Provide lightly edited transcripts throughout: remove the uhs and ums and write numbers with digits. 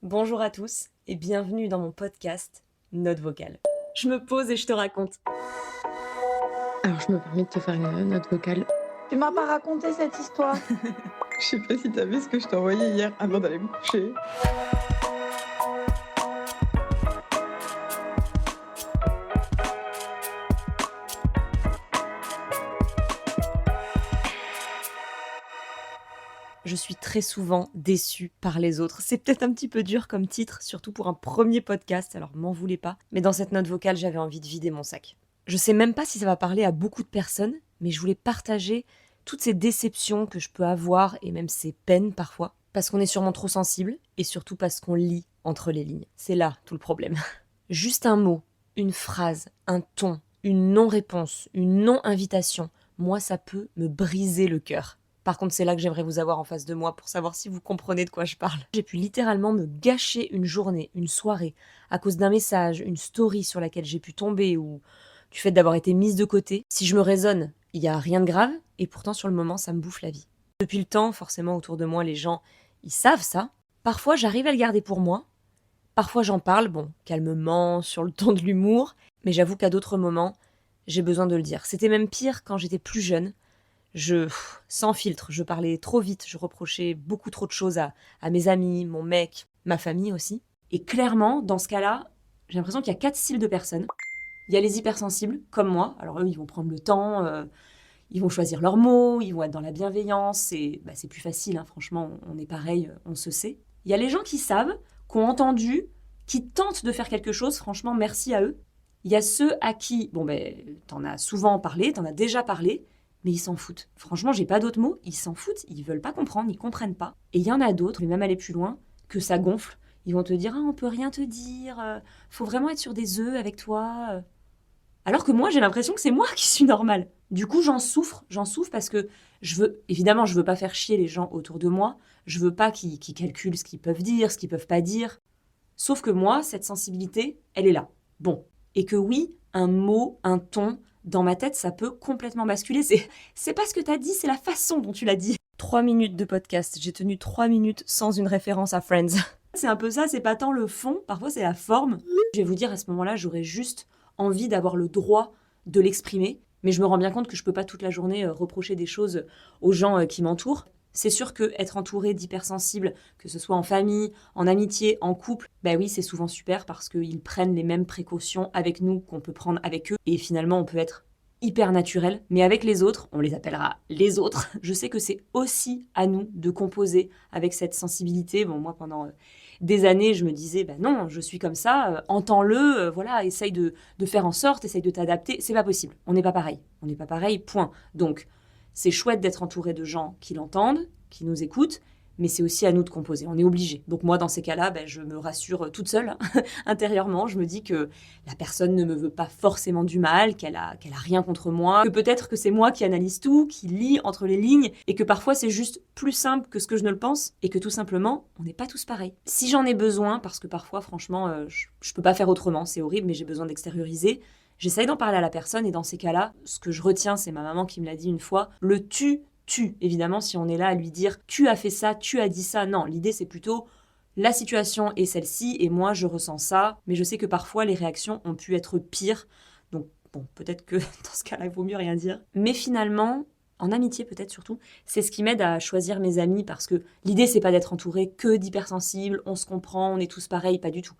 Bonjour à tous et bienvenue dans mon podcast Note vocale. Je me pose et je te raconte. Alors, je me permets de te faire une note vocale. Tu m'as pas raconté cette histoire. Je sais pas si t'as vu ce que je t'ai envoyé hier avant d'aller me coucher. Je suis très souvent déçue par les autres. C'est peut-être un petit peu dur comme titre, surtout pour un premier podcast, alors m'en voulez pas. Mais dans cette note vocale, j'avais envie de vider mon sac. Je sais même pas si ça va parler à beaucoup de personnes, mais je voulais partager toutes ces déceptions que je peux avoir et même ces peines parfois, parce qu'on est sûrement trop sensible et surtout parce qu'on lit entre les lignes. C'est là tout le problème. Juste un mot, une phrase, un ton, une non-réponse, une non-invitation, moi ça peut me briser le cœur. Par contre, c'est là que j'aimerais vous avoir en face de moi pour savoir si vous comprenez de quoi je parle. J'ai pu littéralement me gâcher une journée, une soirée, à cause d'un message, une story sur laquelle j'ai pu tomber ou du fait d'avoir été mise de côté. Si je me raisonne, il n'y a rien de grave, et pourtant sur le moment, ça me bouffe la vie. Depuis le temps, forcément, autour de moi, les gens, ils savent ça. Parfois, j'arrive à le garder pour moi. Parfois, j'en parle, bon, calmement, sur le ton de l'humour, mais j'avoue qu'à d'autres moments, j'ai besoin de le dire. C'était même pire quand j'étais plus jeune. Sans filtre, je parlais trop vite, je reprochais beaucoup trop de choses à mes amis, mon mec, ma famille aussi. Et clairement, dans ce cas-là, j'ai l'impression qu'il y a 4 styles de personnes. Il y a les hypersensibles, comme moi. Alors eux, ils vont prendre le temps, ils vont choisir leurs mots, ils vont être dans la bienveillance. Et c'est plus facile, hein, franchement, on est pareil, on se sait. Il y a les gens qui savent, qui ont entendu, qui tentent de faire quelque chose, franchement, merci à eux. Il y a ceux à qui, t'en as souvent parlé, t'en as déjà parlé, mais ils s'en foutent. Franchement, j'ai pas d'autres mots, ils s'en foutent, ils veulent pas comprendre, ils comprennent pas. Et il y en a d'autres, je vais même aller plus loin, que ça gonfle. Ils vont te dire, ah, on peut rien te dire, faut vraiment être sur des œufs avec toi. Alors que moi, j'ai l'impression que c'est moi qui suis normale. Du coup, j'en souffre parce que évidemment, je veux pas faire chier les gens autour de moi, je veux pas qu'ils calculent ce qu'ils peuvent dire, ce qu'ils peuvent pas dire. Sauf que moi, cette sensibilité, elle est là. Bon. Et que oui, un mot, un ton, dans ma tête, ça peut complètement basculer. C'est pas ce que t'as dit, c'est la façon dont tu l'as dit. 3 minutes de podcast, j'ai tenu 3 minutes sans une référence à Friends. C'est un peu ça, c'est pas tant le fond, parfois c'est la forme. Je vais vous dire, à ce moment-là, j'aurais juste envie d'avoir le droit de l'exprimer, mais je me rends bien compte que je peux pas toute la journée reprocher des choses aux gens qui m'entourent. C'est sûr que être entouré d'hypersensibles, que ce soit en famille, en amitié, en couple, bah oui, c'est souvent super parce qu'ils prennent les mêmes précautions avec nous qu'on peut prendre avec eux. Et finalement, on peut être hyper naturel. Mais avec les autres, on les appellera les autres, je sais que c'est aussi à nous de composer avec cette sensibilité. Bon, moi, pendant des années, je me disais, bah non, je suis comme ça, entends-le, voilà, essaye de faire en sorte, essaye de t'adapter. C'est pas possible, on n'est pas pareil. On n'est pas pareil, point. Donc, c'est chouette d'être entouré de gens qui l'entendent, qui nous écoutent, mais c'est aussi à nous de composer, on est obligé. Donc moi, dans ces cas-là, je me rassure toute seule, intérieurement. Je me dis que la personne ne me veut pas forcément du mal, qu'elle a rien contre moi, que peut-être que c'est moi qui analyse tout, qui lit entre les lignes, et que parfois c'est juste plus simple que ce que je ne le pense, et que tout simplement, on n'est pas tous pareils. Si j'en ai besoin, parce que parfois, franchement, je peux pas faire autrement, c'est horrible, mais j'ai besoin d'extérioriser, j'essaye d'en parler à la personne, et dans ces cas-là, ce que je retiens, c'est ma maman qui me l'a dit une fois, le tu. Évidemment, si on est là à lui dire « tu as fait ça, tu as dit ça », non, l'idée c'est plutôt « la situation est celle-ci et moi je ressens ça », mais je sais que parfois les réactions ont pu être pires, donc bon, peut-être que dans ce cas-là, il vaut mieux rien dire. Mais finalement, en amitié peut-être surtout, c'est ce qui m'aide à choisir mes amis parce que l'idée c'est pas d'être entouré que d'hypersensibles, on se comprend, on est tous pareils, pas du tout.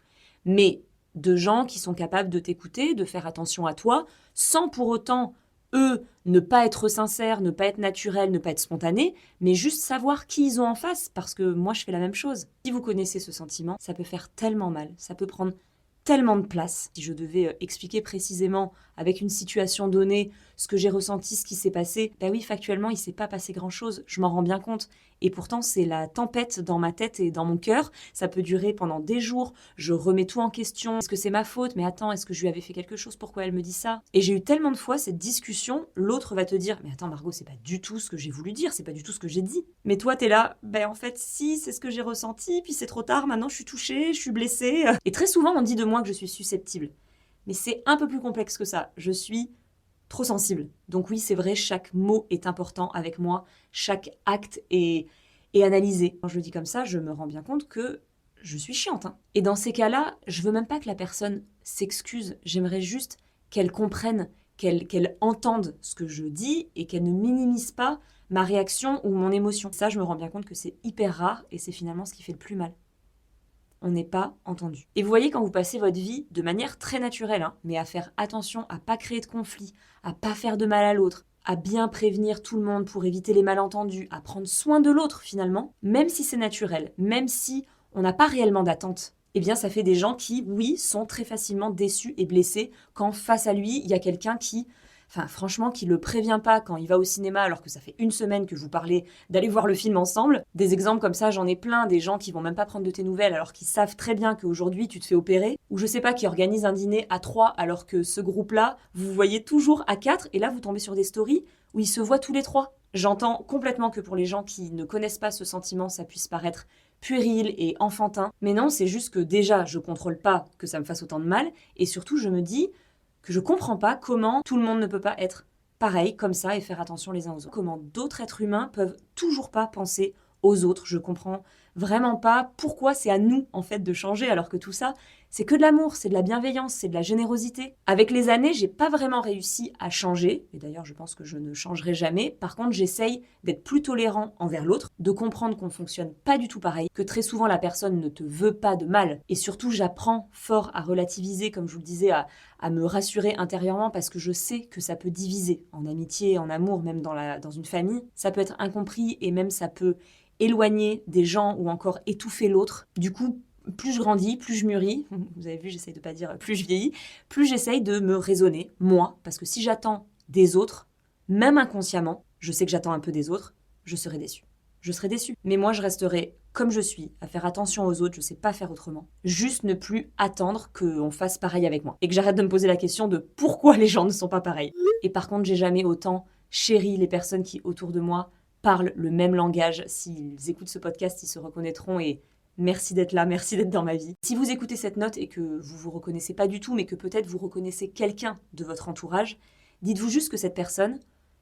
Mais de gens qui sont capables de t'écouter, de faire attention à toi, sans pour autant eux, ne pas être sincères, ne pas être naturels, ne pas être spontanés, mais juste savoir qui ils ont en face, parce que moi je fais la même chose. Si vous connaissez ce sentiment, ça peut faire tellement mal, ça peut prendre tellement de place. Si je devais expliquer précisément avec une situation donnée ce que j'ai ressenti, ce qui s'est passé, bah oui, factuellement, il s'est pas passé grand-chose, je m'en rends bien compte. Et pourtant, c'est la tempête dans ma tête et dans mon cœur. Ça peut durer pendant des jours, je remets tout en question. Est-ce que c'est ma faute? Mais attends, est-ce que je lui avais fait quelque chose? Pourquoi elle me dit ça? Et j'ai eu tellement de fois cette discussion, l'autre va te dire, mais attends Margot, c'est pas du tout ce que j'ai voulu dire, c'est pas du tout ce que j'ai dit. Mais toi, t'es là, en fait, si, c'est ce que j'ai ressenti, puis c'est trop tard, maintenant je suis touchée, je suis blessée. Et très souvent, on dit de moi que je suis susceptible. Mais c'est un peu plus complexe que ça. Je suis trop sensible. Donc oui, c'est vrai, chaque mot est important avec moi, chaque acte est analysé. Quand je le dis comme ça, je me rends bien compte que je suis chiante. Hein. Et dans ces cas-là, je veux même pas que la personne s'excuse. J'aimerais juste qu'elle comprenne, qu'elle entende ce que je dis et qu'elle ne minimise pas ma réaction ou mon émotion. Ça, je me rends bien compte que c'est hyper rare et c'est finalement ce qui fait le plus mal. On n'est pas entendu. Et vous voyez, quand vous passez votre vie de manière très naturelle, hein, mais à faire attention à pas créer de conflit, à pas faire de mal à l'autre, à bien prévenir tout le monde pour éviter les malentendus, à prendre soin de l'autre finalement, même si c'est naturel, même si on n'a pas réellement d'attente, eh bien ça fait des gens qui, oui, sont très facilement déçus et blessés quand face à lui, il y a quelqu'un qui... Enfin, franchement, qui le prévient pas quand il va au cinéma alors que ça fait une semaine que vous parlez d'aller voir le film ensemble. Des exemples comme ça, j'en ai plein, des gens qui vont même pas prendre de tes nouvelles alors qu'ils savent très bien qu'aujourd'hui tu te fais opérer, ou je sais pas, qui organisent un dîner à 3 alors que ce groupe-là, vous voyez toujours à 4 et là vous tombez sur des stories où ils se voient tous les 3. J'entends complètement que pour les gens qui ne connaissent pas ce sentiment, ça puisse paraître puéril et enfantin, mais non, c'est juste que déjà, je contrôle pas que ça me fasse autant de mal, et surtout je me dis que je comprends pas comment tout le monde ne peut pas être pareil, comme ça, et faire attention les uns aux autres. Comment d'autres êtres humains peuvent toujours pas penser aux autres. Je comprends vraiment pas pourquoi c'est à nous, en fait, de changer, alors que tout ça, c'est que de l'amour, c'est de la bienveillance, c'est de la générosité. Avec les années, j'ai pas vraiment réussi à changer, et d'ailleurs, je pense que je ne changerai jamais. Par contre, j'essaye d'être plus tolérant envers l'autre, de comprendre qu'on fonctionne pas du tout pareil, que très souvent la personne ne te veut pas de mal. Et surtout, j'apprends fort à relativiser, comme je vous le disais, à me rassurer intérieurement parce que je sais que ça peut diviser en amitié, en amour, même dans une famille. Ça peut être incompris et même ça peut éloigner des gens ou encore étouffer l'autre. Du coup, plus je grandis, plus je mûris, vous avez vu, j'essaye de pas dire plus je vieillis, plus j'essaye de me raisonner, moi, parce que si j'attends des autres, même inconsciemment, je sais que j'attends un peu des autres, je serai déçue. Je serai déçue. Mais moi, je resterai comme je suis, à faire attention aux autres, je sais pas faire autrement. Juste ne plus attendre qu'on fasse pareil avec moi. Et que j'arrête de me poser la question de pourquoi les gens ne sont pas pareils. Et par contre, j'ai jamais autant chéri les personnes qui, autour de moi, parlent le même langage. S'ils écoutent ce podcast, ils se reconnaîtront et merci d'être là, merci d'être dans ma vie. Si vous écoutez cette note et que vous vous reconnaissez pas du tout, mais que peut-être vous reconnaissez quelqu'un de votre entourage, dites-vous juste que cette personne,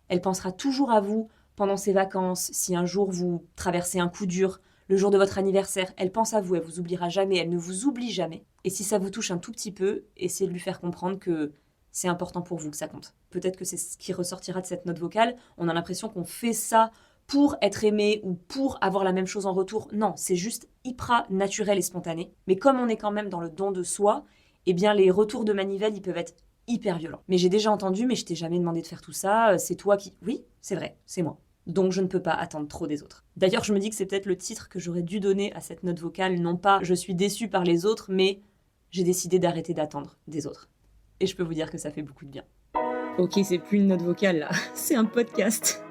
elle pensera toujours à vous pendant ses vacances, si un jour vous traversez un coup dur, le jour de votre anniversaire, elle pense à vous, elle vous oubliera jamais, elle ne vous oublie jamais. Et si ça vous touche un tout petit peu, essayez de lui faire comprendre que c'est important pour vous, que ça compte. Peut-être que c'est ce qui ressortira de cette note vocale. On a l'impression qu'on fait ça pour être aimé ou pour avoir la même chose en retour. Non, c'est juste hyper naturel et spontané. Mais comme on est quand même dans le don de soi, eh bien les retours de manivelle, ils peuvent être hyper violents. Mais j'ai déjà entendu, mais je t'ai jamais demandé de faire tout ça, c'est toi qui... Oui, c'est vrai, c'est moi. Donc je ne peux pas attendre trop des autres. D'ailleurs, je me dis que c'est peut-être le titre que j'aurais dû donner à cette note vocale, non pas « je suis déçue par les autres », mais « j'ai décidé d'arrêter d'attendre des autres ». Et je peux vous dire que ça fait beaucoup de bien. Ok, c'est plus une note vocale là, c'est un podcast.